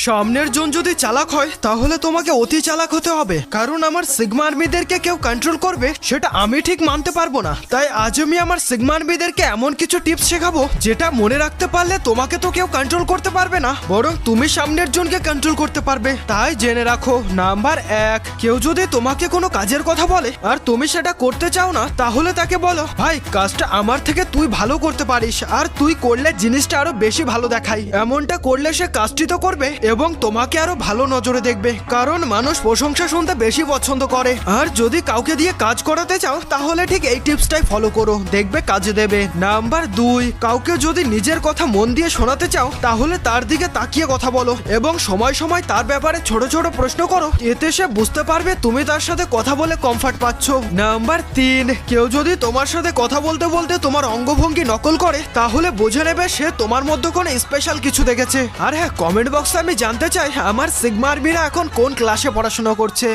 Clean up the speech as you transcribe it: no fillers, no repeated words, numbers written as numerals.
সামনের জন যদি চালাক হয় তাহলে তোমাকে অতি চালাক হতে হবে, কারণ আমার সিগমা আর্মিদেরকে কেউ কন্ট্রোল করবে সেটা আমি ঠিক মানতে পারবো না। তাই আজ আমি আমার সিগমা আর্মিদেরকে এমন কিছু টিপস শেখাবো যেটা মনে রাখতে পারলে তোমাকে তো কেউ কন্ট্রোল করতে পারবে না, বরং তুমি সামনের জনকে কন্ট্রোল করতে পারবে। তাই জেনে রাখো, নাম্বার 1, কেউ যদি তোমাকে কোনো কাজের কথা বলে আর তুমি সেটা করতে চাও না, তাহলে তাকে বলো, ভাই কাজটা আমার থেকে তুই ভালো করতে পারিস, আর তুই করলে জিনিসটা আরো বেশি ভালো দেখাই। এমনটা করলে সে কাজটি তো করবে এবং তোমাকে আরো ভালো নজরে দেখবে, কারণ মানুষ প্রশংসা শুনতে বেশি পছন্দ করে। আর যদি কাউকে দিয়ে কাজ করাতে চাও তাহলে ঠিক এই টিপসটাই ফলো করো, দেখবে কাজে দেবে। নাম্বার 2, কাউকে যদি নিজের কথা মন দিয়ে শোনাতে চাও তাহলে তার দিকে তাকিয়ে কথা বলো এবং সময় সময় তার ব্যাপারে ছোট ছোট প্রশ্ন করো, এতে সে বুঝতে পারবে তুমি তার সাথে কথা বলে কমফর্ট পাচ্ছ। নাম্বার 3, কেউ যদি তোমার সাথে কথা বলতে বলতে তোমার অঙ্গভঙ্গি নকল করে তাহলে বুঝে নেবে সে তোমার মধ্যে কোনো স্পেশাল কিছু দেখেছে। আর হ্যাঁ, কমেন্ট বক্সে আমি জানতে চাই আমার সিগমা আর্মিরা এখন কোন ক্লাসে পড়াশোনা করছে।